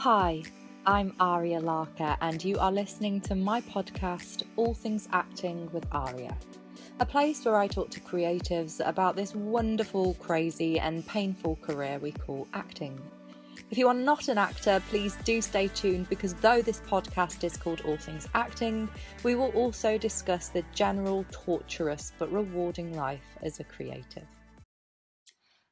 Hi, I'm Ariya Larker, and you are listening to my podcast, All Things Acting with Ariya, a place where I talk to creatives about this wonderful, crazy, and painful career we call acting. If you are not an actor, please do stay tuned, because though this podcast is called All Things Acting, we will also discuss the general torturous but rewarding life as a creative.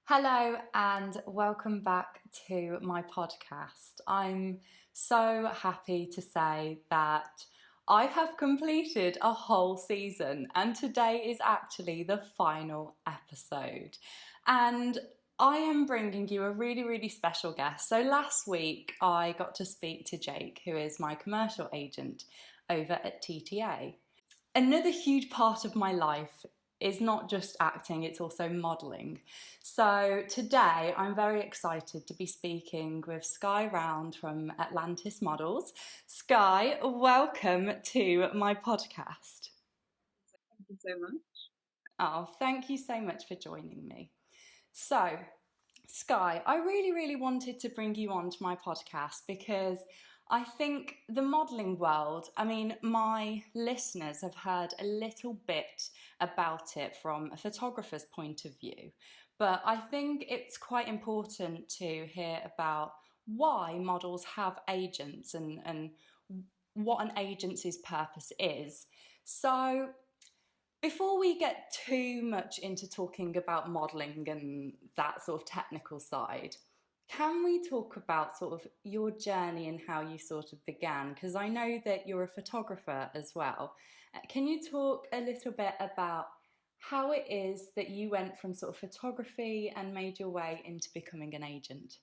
Hello and welcome back to my podcast. I'm so happy to say that I have completed a whole season, and today is actually the final episode. And I am bringing you a really special guest. So last week I got to speak to Jake, who is my commercial agent over at TTA. Another huge part of my life is not just acting, it's also modelling. So today I'm very excited to be speaking with Skye Round from Atlantis Models. Skye, welcome to my podcast. Thank you so much. Oh, thank you so much for joining me. So, Skye, I really wanted to bring you on to my podcast because I think the modelling world, my listeners have heard a little bit about it from a photographer's point of view, but I think it's quite important to hear about why models have agents and what an agency's purpose is. So, before we get too much into talking about modelling and that sort of technical side, can we talk about sort of your journey and how you sort of began? Because I know that you're a photographer as well. Can you talk a little bit about how it is that you went from sort of photography and made your way into becoming an agent?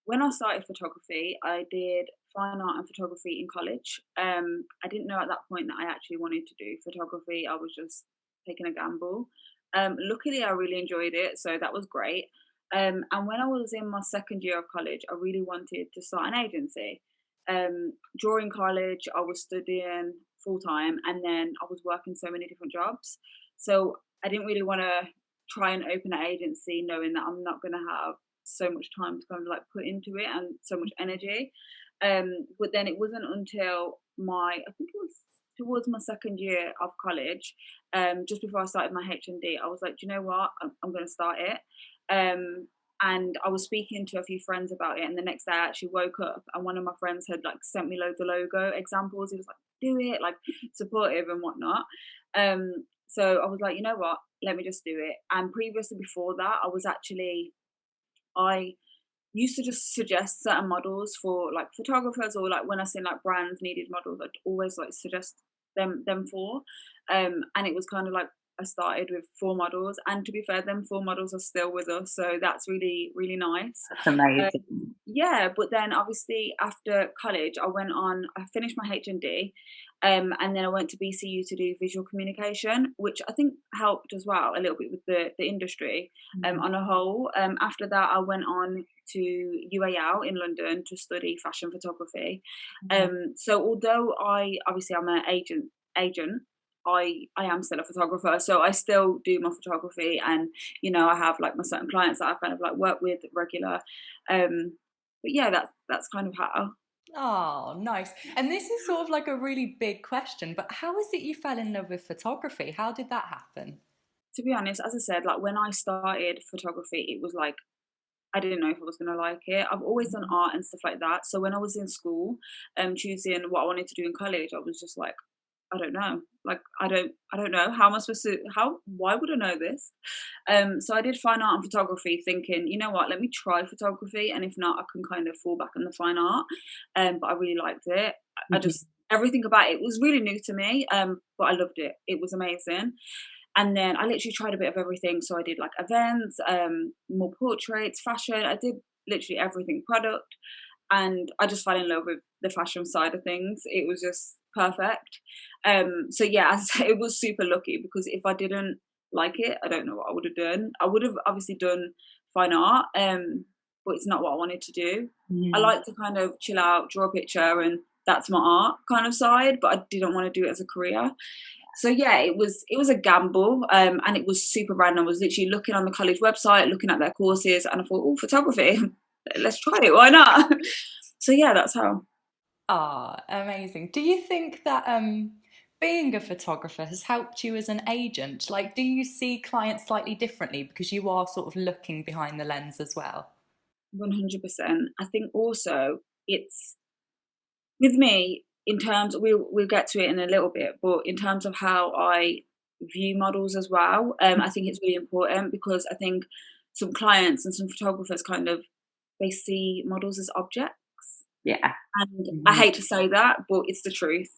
When I started photography, I did fine art and photography in college. I didn't know at that point that I actually wanted to do photography. I was just taking a gamble. Luckily, I really enjoyed it, so that was great. And when I was in my second year of college, I really wanted to start an agency. During college, I was studying full time, and then I was working so many different jobs. So I didn't really want to try and open an agency knowing that I'm not going to have so much time to kind of like put into it and so much energy. But then it wasn't until I think it was towards my second year of college, just before I started my HND, I was like, do you know what? I'm going to start it. And I was speaking to a few friends about it, and the next day I actually woke up and one of my friends had like sent me loads of logo examples. He was like, do it, like supportive and whatnot. So I was like, you know what? Let me just do it. And previously, before that, I used to just suggest certain models for like photographers, or like when I seen like brands needed models, I'd always like suggest them for. And it was kind of like I started with 4 models, and to be fair, them 4 models are still with us, so that's really nice. That's amazing. Yeah, but then obviously after college, I finished my HND, and then I went to BCU to do visual communication, which I think helped as well a little bit with the industry on a whole. After that, I went on to UAL in London to study fashion photography. So although I'm an agent, I am still a photographer, so I still do my photography, and I have like my certain clients that I kind of like work with regular. But yeah, that's kind of how. Oh, nice. And this is sort of like a really big question, but how is it you fell in love with photography? How did that happen? To be honest, as I said, like when I started photography, it was like I didn't know if I was gonna like it. I've always done art and stuff like that. So when I was in school, choosing what I wanted to do in college, I was just like, I don't know. Like I don't know. How am I supposed to why would I know this? So I did fine art and photography thinking, you know what, let me try photography, and if not I can kind of fall back on the fine art. But I really liked it. I just everything about it was really new to me. But I loved it. It was amazing. And then I literally tried a bit of everything. So I did like events, more portraits, fashion. I did literally everything, product. And I just fell in love with the fashion side of things. It was just perfect. So yeah, as I say, it was super lucky, because if I didn't like it, I don't know what I would have done. I would have obviously done fine art, but it's not what I wanted to do. I like to kind of chill out, draw a picture, and that's my art kind of side, but I didn't want to do it as a career. So yeah, it was a gamble, and it was super random. I was literally looking on the college website, looking at their courses, and I thought, oh, photography, let's try it. Why not? So yeah, that's how. Ah, amazing. Do you think that being a photographer has helped you as an agent? Like, do you see clients slightly differently because you are sort of looking behind the lens as well? 100%. I think also it's with me in terms we'll get to it in a little bit, but in terms of how I view models as well, I think it's really important because I think some clients and some photographers kind of they see models as objects. Yeah. And I Mhm. hate to say that, but it's the truth.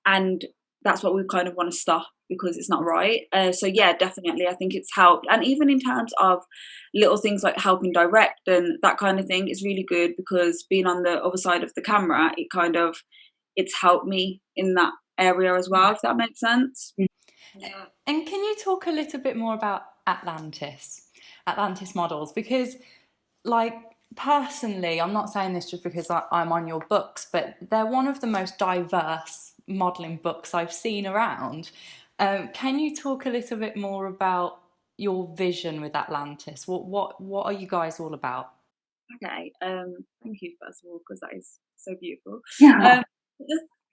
And that's what we kind of want to stop because it's not right. So yeah, definitely, I think it's helped, and even in terms of little things like helping direct and that kind of thing is really good because being on the other side of the camera, it's helped me in that area as well. If that makes sense. And can you talk a little bit more about Atlantis Models? Because, like, personally, I'm not saying this just because I'm on your books, but they're one of the most diverse modelling books I've seen around. Can you talk a little bit more about your vision with Atlantis? What are you guys all about? Okay. Thank you first of all because that is so beautiful. Yeah.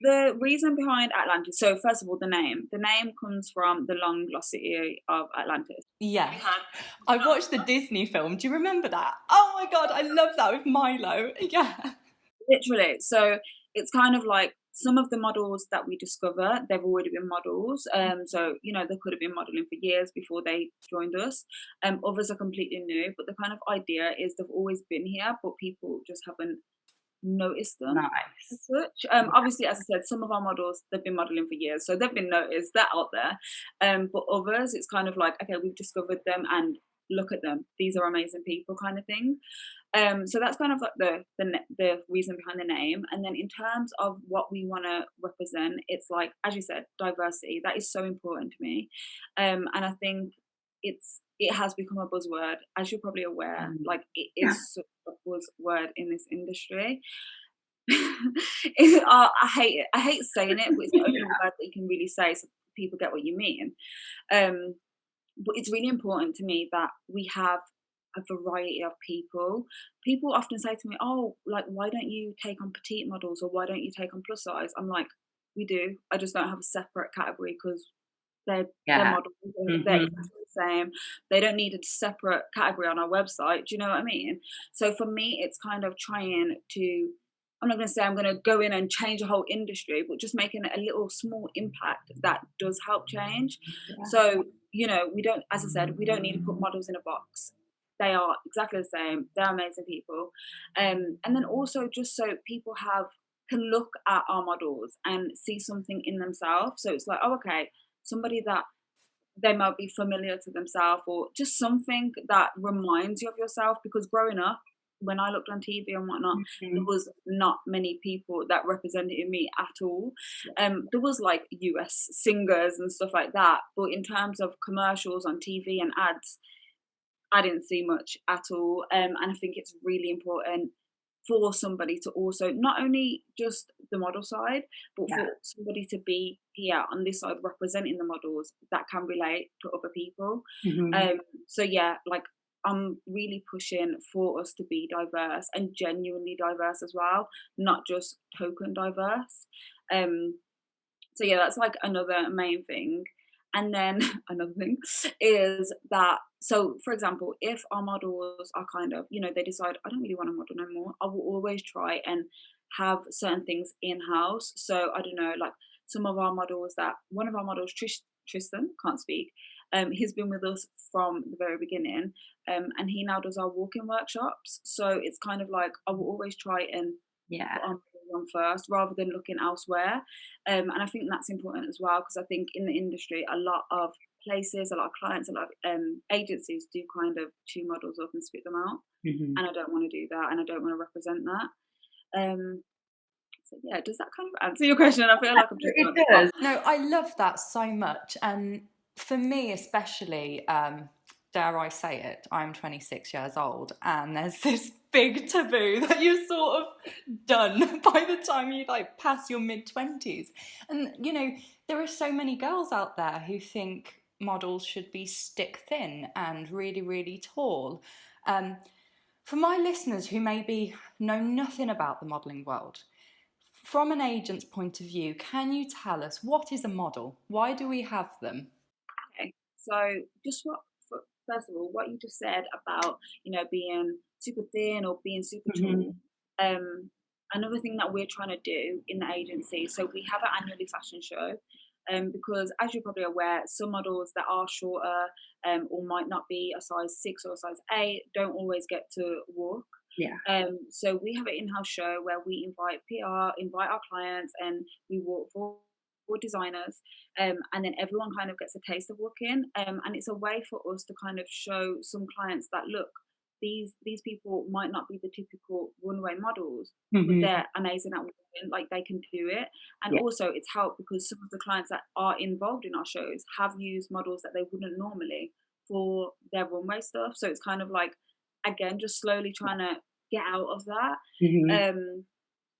The reason behind Atlantis. So first of all, the name. The name comes from the long lost city of Atlantis. Yes. I watched the Disney film. Do you remember that? Oh my God, I love that with Milo. Yeah. Literally. So it's kind of like some of the models that we discover, they've already been models. So they could have been modeling for years before they joined us. Others are completely new, but the kind of idea is they've always been here, but people just haven't noticed them as Nice. such. Obviously, as I said, some of our models they've been modeling for years, so they've been noticed. They're out there. But others, it's kind of like, okay, we've discovered them and look at them. These are amazing people, kind of thing. So that's kind of like the reason behind the name. And then in terms of what we want to represent, it's like as you said, diversity. That is so important to me, and I think it has become a buzzword, as you're probably aware. Mm. Like it Yeah. is such a buzzword in this industry. I hate it. I hate saying it, but it's the only word that you can really say so people get what you mean. Um, but it's really important to me that we have a variety of people. People often say to me, "Oh, like why don't you take on petite models or why don't you take on plus size?" I'm like, "We do. I just don't have a separate category because they're Yeah. models. They're Hmm. exactly the same. They don't need a separate category on our website. Do you know what I mean?" So for me, it's kind of trying to. I'm not going to say I'm going to go in and change a whole industry, but just making a little small impact that does help change. So we don't, as I said, we don't need to put models in a box. They are exactly the same. They're amazing people, and then also just so people can look at our models and see something in themselves. So it's like, oh, okay, somebody that they might be familiar to themselves or just something that reminds you of yourself because growing up when I looked on TV and whatnot, there Mhm. was not many people that represented me at all. There was like US singers and stuff like that, but in terms of commercials on TV and ads, I didn't see much at all. And I think it's really important for somebody to also not only just the model side, but Yeah. for somebody to be here on this side representing the models that can relate to other people. Mhm. Um, so yeah, like I'm really pushing for us to be diverse and genuinely diverse as well, not just token diverse. Um, so yeah, that's like another main thing. And then another thing is that so for example, if our models are kind of, they decide I don't really want to model no more, I will always try and have certain things in-house. So I don't know, like some of our models that one of our models, Tristan, can't speak. He's been with us from the very beginning. And he now does our walking workshops. So it's kind of like I will always try and Yeah. put on one first rather than looking elsewhere. And I think that's important as well because I think in the industry, a lot of places, a lot of clients, a lot of agencies do kind of chew models up and spit them out. Mhm. And I don't want to do that and I don't want to represent that. So yeah, does that kind of answer your question? I feel like I've just It gone off. does. No, I love that so much. And for me, especially, dare I say it, I'm 26 years old, and there's this big taboo that you're sort of done by the time you like pass your mid 20s. And, there are so many girls out there who think models should be stick thin and really, really tall. Um, For my listeners who maybe know nothing about the modelling world, from an agent's point of view, can you tell us what is a model? Why do we have them? Okay, so just first of all, what you just said about being super thin or being super tall. Um, Another thing that we're trying to do in the agency, so we have an annually fashion show. Because as you're probably aware, some models that are shorter or might not be a size 6 or a size 8 don't always get to walk. Yeah. So we have an in-house show where we invite PR, invite our clients, and we walk for designers, and then everyone kind of gets a taste of walking, and it's a way for us to kind of show some clients that look, these people might not be the typical runway models, but they're amazing at walking, like they can do it. And Yeah. also it's helped because some of the clients that are involved in our shows have used models that they wouldn't normally for their runway stuff. So it's kind of like, again, just slowly trying to get out of that.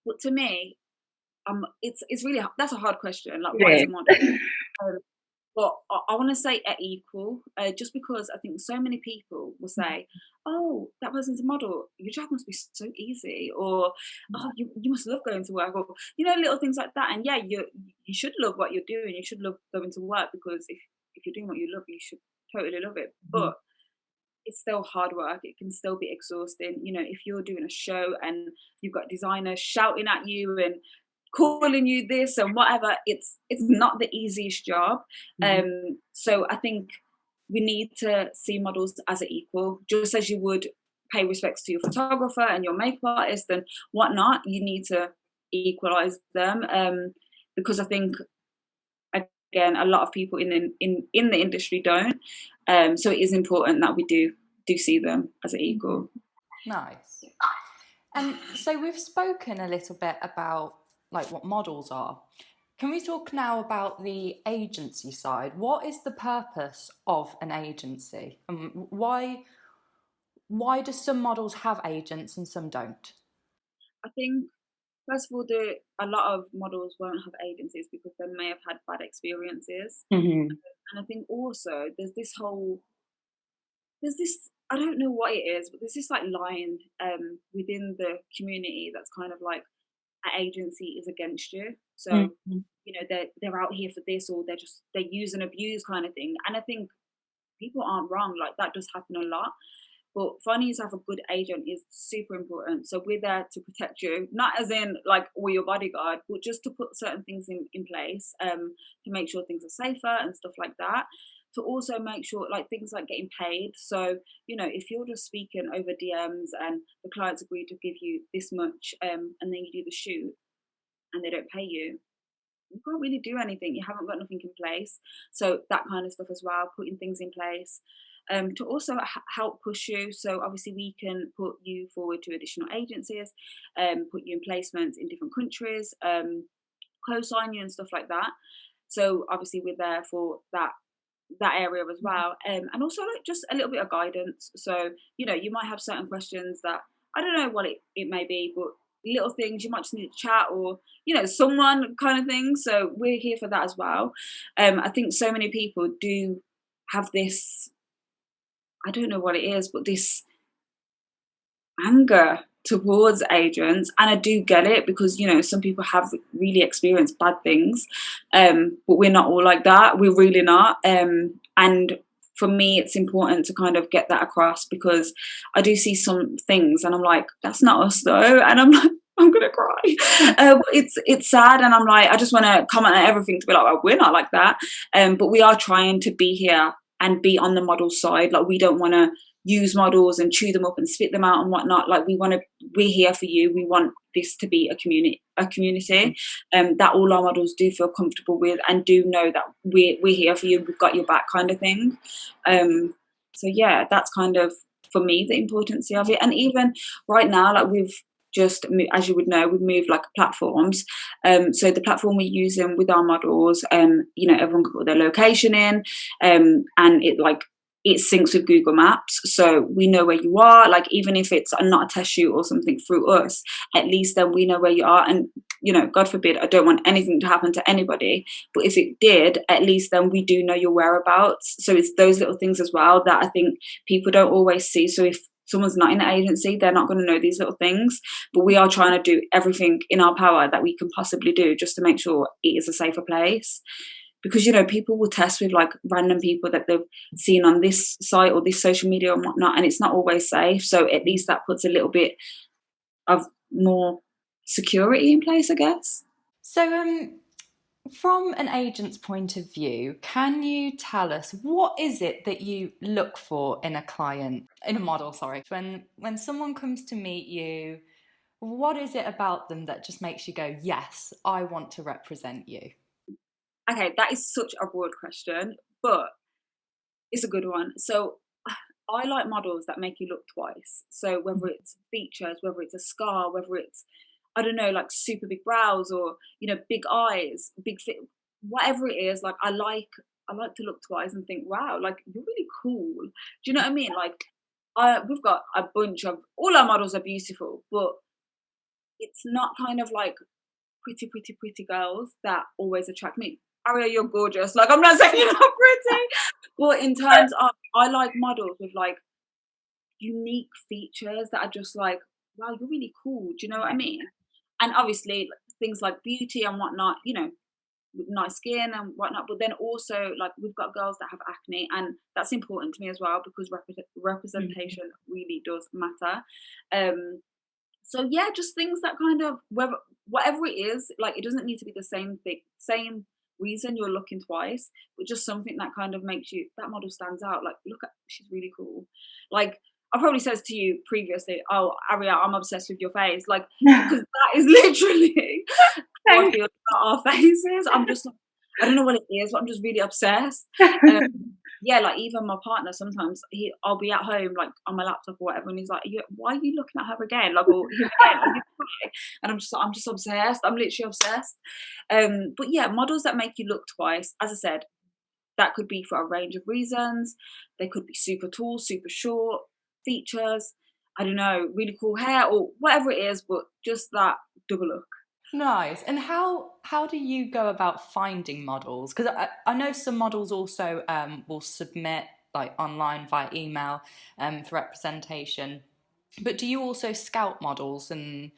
But to me, it's really, that's a hard question. Like, what is a model? Um, but I want to say at equal, just because I think so many people will say, "Oh, that person's a model. Your job must be so easy," or "Oh, you must love going to work," or little things like that. And yeah, you should love what you're doing. You should love going to work, because if you're doing what you love, you should totally love it. But it's still hard work. It can still be exhausting. If you're doing a show and you've got designers shouting at you and calling you this and whatever, it's not the easiest job. So I think we need to see models as an equal, just as you would pay respects to your photographer and your makeup artist and whatnot. You need to equalize them, because I think, again, a lot of people in the industry don't. So it is important that we do see them as an equal. Nice. And so we've spoken a little bit about like what models are. Can we talk now about the agency side? What is the purpose of an agency? And why do some models have agents and some don't? I think, first of all, a lot of models won't have agencies because they may have had bad experiences. And I think also there's this, I don't know what it is, but there's this like line within the community that's kind of like, an agency is against you. So they're out here for this, or they use and abuse kind of thing. And I think people aren't wrong. Like, that does happen a lot. But finding yourself a good agent is super important. So we're there to protect you, not as in like we're your bodyguard, but just to put certain things in place, to make sure things are safer and stuff like that. To also make sure, like, things like getting paid. So if you're just speaking over DMs and the clients agree to give you this much, and then you do the shoot and they don't pay you, you can't really do anything. You haven't got nothing in place. So that kind of stuff as well, putting things in place, to also help push you. So obviously we can put you forward to additional agencies, put you in placements in different countries, co-sign you and stuff like that. So obviously we're there for that area as well, and also like just a little bit of guidance. So you might have certain questions that I don't know what it may be, but little things you might just need to chat, or someone kind of thing. So we're here for that as well. I think so many people do have this, I don't know what it is, but this anger towards agents. And I do get it, because some people have really experienced bad things, but we're not all like that. We're really not. And for me, it's important to kind of get that across, because I do see some things and I'm like, that's not us though. And I'm like, I'm gonna cry. It's sad, and I'm like, I just want to comment on everything to be like, well, we're not like that. But we are trying to be here and be on the model side. Like, we don't want to use models and chew them up and spit them out and whatnot. Like, we're here for you. We want this to be a community, that all our models do feel comfortable with and do know that we're here for you. We've got your back, kind of thing. So yeah, that's kind of, for me, the importance of it. And even right now, like, we've just, as you would know, we've moved like platforms. So the platform we're using with our models, everyone can put their location in, and it syncs with Google Maps, so we know where you are. Like, even if it's not a test shoot or something through us, at least then we know where you are. And God forbid, I don't want anything to happen to anybody, but if it did, at least then we do know your whereabouts. So it's those little things as well that I think people don't always see. So if someone's not in the agency, they're not going to know these little things. But we are trying to do everything in our power that we can possibly do just to make sure it is a safer place. Because, you know, people will test with like random people that they've seen on this site or this social media and whatnot, and it's not always safe. So at least that puts a little bit of more security in place, I guess. So, from an agent's point of view, can you tell us what is it that you look for in a client, in a model, sorry, when someone comes to meet you, what is it about them that just makes you go, yes, I want to represent you? Okay, that is such a broad question, but it's a good one. So I like models that make you look twice. So whether it's features, whether it's a scar, whether it's, I don't know, like super big brows or, you know, big eyes, big fit, whatever it is, like I like to look twice and think, wow, like you're really cool. Do you know what I mean? Like we've got a bunch of, all our models are beautiful, but it's not kind of like pretty girls that always attract me. Ariya, you're gorgeous. Like I'm not saying you're not pretty, but in terms of, I like models with like unique features that are just like, wow, you're really cool. Do you know what I mean? And obviously things like beauty and whatnot, you know, with nice skin and whatnot. But then also like we've got girls that have acne, and that's important to me as well because Mhm. representation really does matter. So yeah, just things that kind of, whatever it is, like it doesn't need to be the same thing, same reason you're looking twice, but just something that kind of makes you, that model stands out. Like, look at, she's really cool. Like I probably says to you previously, oh Ariya, I'm obsessed with your face. Like, because that is literally how I feel about our faces. I'm just like, I don't know what it is, but I'm just really obsessed. Um, yeah, like even my partner sometimes I'll be at home like on my laptop or whatever, and he's like, "Why are you looking at her again?" Like, or him again? Are you okay? And I'm just obsessed. I'm literally obsessed. But yeah, models that make you look twice, as I said, that could be for a range of reasons. They could be super tall, super short, features. I don't know, really cool hair or whatever it is, but just that double look. Nice. And how do you go about finding models? Because I know some models also will submit like online via email for representation. But do you also scout models, and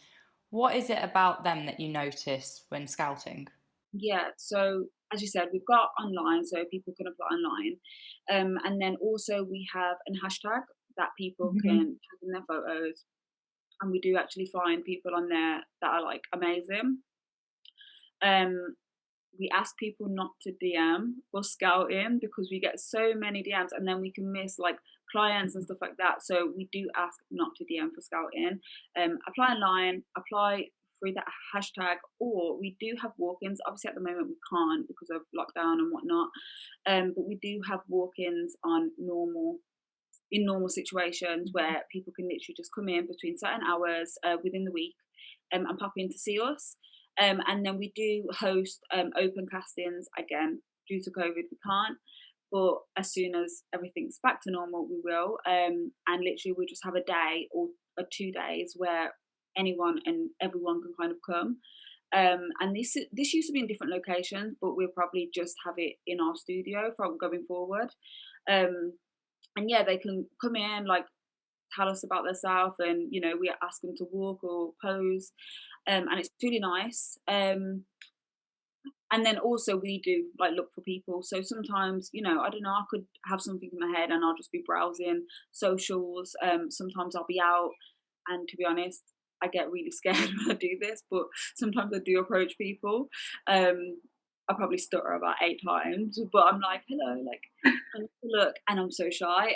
what is it about them that you notice when scouting? Yeah, so as you said, we've got online, so people can apply online. And then also we have an hashtag that people Mhm. can tag in their photos. And we do actually find people on there that are like amazing. Um, we ask people not to DM for scouting because we get so many DMs and then we can miss like clients and stuff like that. So we do ask not to DM for scouting. Apply online, apply through that hashtag, or we do have walk-ins. Obviously, at the moment we can't because of lockdown and whatnot. But we do have walk-ins on normal situations where people can literally just come in between certain hours within the week and pop in to see us. And then we do host open castings. Again, due to COVID, we can't. But as soon as everything's back to normal, we will. And literally, we just have a day or 2 days where anyone and everyone can kind of come. And this used to be in different locations, but we'll probably just have it in our studio from going forward. Um, and yeah, they can come in, like tell us about themselves, and you know, we ask them to walk or pose, and it's really nice. And then also we do like look for people. So sometimes, you know, I don't know, I could have something in my head and I'll just be browsing socials. Sometimes I'll be out, and to be honest, I get really scared when I do this, but sometimes I do approach people. Um, I probably stutter about 8 times, but I'm like, hello, like, and look, and I'm so shy.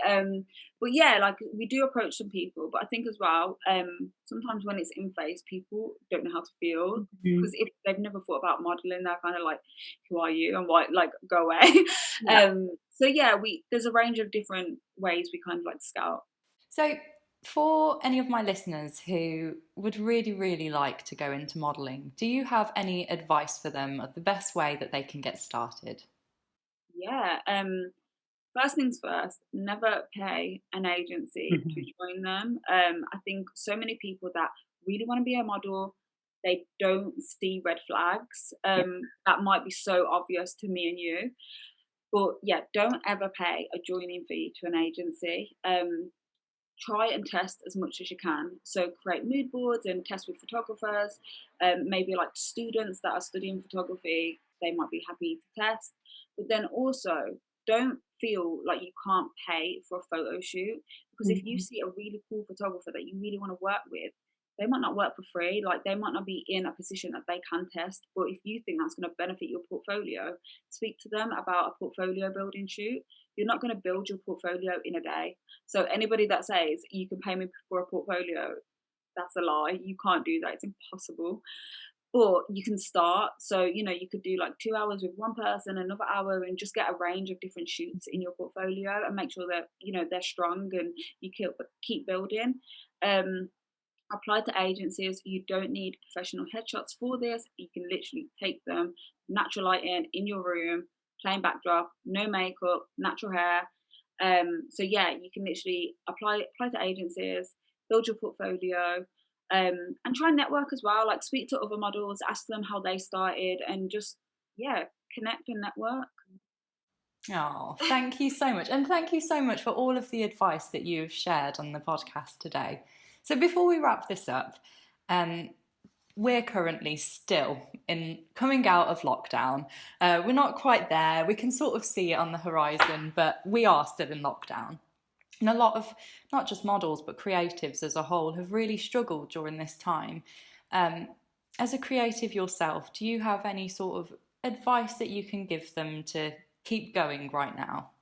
But yeah, like we do approach some people, but I think as well, sometimes when it's in face, people don't know how to feel because Mhm. if they've never thought about modeling, they're kind of like, who are you? And why, like, go away. Yeah. So yeah, there's a range of different ways we kind of like scout. So, for any of my listeners who would really, really like to go into modelling, do you have any advice for them of the best way that they can get started? Yeah. First things first, never pay an agency to Mhm. join them. I think so many people that really want to be a model, they don't see red flags. Yeah. That might be so obvious to me and you, but yeah, don't ever pay a joining fee to an agency. try and test as much as you can. So create mood boards and test with photographers, maybe like students that are studying photography, they might be happy to test. But then also, don't feel like you can't pay for a photo shoot, because if you Mhm. see a really cool photographer that you really want to work with, they might not work for free. Like they might not be in a position that they can test. But if you think that's going to benefit your portfolio, speak to them about a portfolio building shoot. You're not going to build your portfolio in a day. So anybody that says you can pay me for a portfolio, that's a lie. You can't do that. It's impossible. But you can start. So, you could do like 2 hours with one person, another hour, and just get a range of different shoots in your portfolio and make sure that, they're strong and you keep building. Um, Apply to agencies. You don't need professional headshots for this. You can literally take them, natural lighting in your room, plain backdrop, no makeup, natural hair. So yeah, you can literally apply to agencies, build your portfolio, and try and network as well. Like speak to other models, ask them how they started, and just yeah, connect and network. Oh, thank you so much. And thank you so much for all of the advice that you've shared on the podcast today. So, before we wrap this up, um, we're currently still in coming out of lockdown. We're not quite there. We can sort of see it on the horizon, but we are still in lockdown. And a lot of not just models, but creatives as a whole have really struggled during this time. Um, as a creative yourself, do you have any sort of advice that you can give them to keep going right now?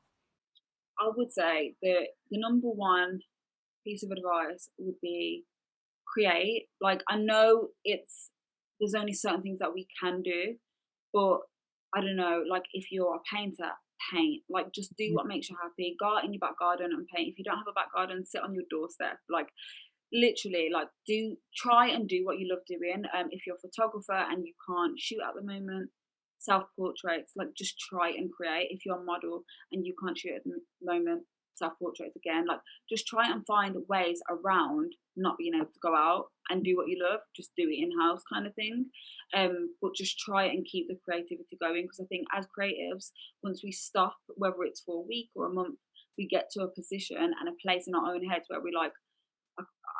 I would say the number one piece of advice would be create. Like I know there's only certain things that we can do, but I don't know, like if you're a painter, paint. Like just do what makes you happy. Go out in your back garden and paint. If you don't have a back garden, sit on your doorstep. Like literally, like try and do what you love doing. If you're a photographer and you can't shoot at the moment, self portraits, like just try and create. If you're a model and you can't shoot at the moment, self portraits again. Like just try and find ways around not being able to go out and do what you love. Just do it in house, kind of thing. But just try and keep the creativity going, because I think as creatives, once we stop, whether it's for a week or a month, we get to a position and a place in our own heads where we're like,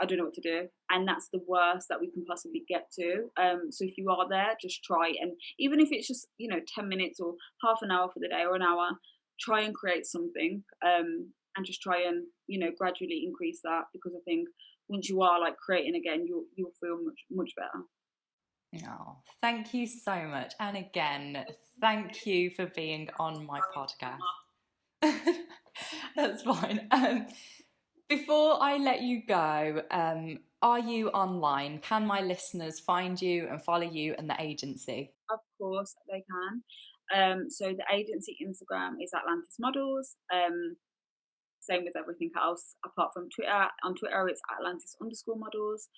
I don't know what to do. And that's the worst that we can possibly get to. So if you are there, just try. And even if it's just, 10 minutes or half an hour for the day or an hour, try and create something, and just try and, gradually increase that, because I think once you are like creating again, you'll feel much, much better. Oh, thank you so much. And again, thank you for being on my podcast. That's fine. Before I let you go, are you online? Can my listeners find you and follow you and the agency? Of course, they can. So the agency Instagram is Atlantis Models. Same with everything else apart from Twitter. On Twitter, it's Atlantis_models.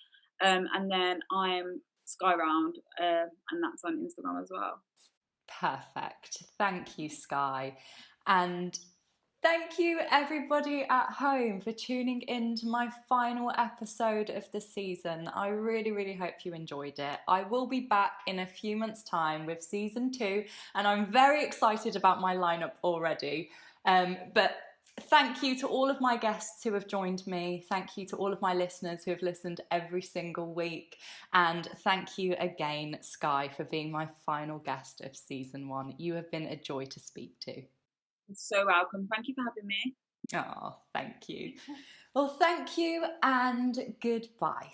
And then I'm Skye Round, and that's on Instagram as well. Perfect. Thank you, Skye. And thank you, everybody at home, for tuning in to my final episode of the season. I really, really hope you enjoyed it. I will be back in a few months' time with season 2, and I'm very excited about my lineup already. But thank you to all of my guests who have joined me. Thank you to all of my listeners who have listened every single week. And thank you again, Skye, for being my final guest of season 1. You have been a joy to speak to. You're so welcome. Thank you for having me. Oh, thank you. Well, thank you and goodbye.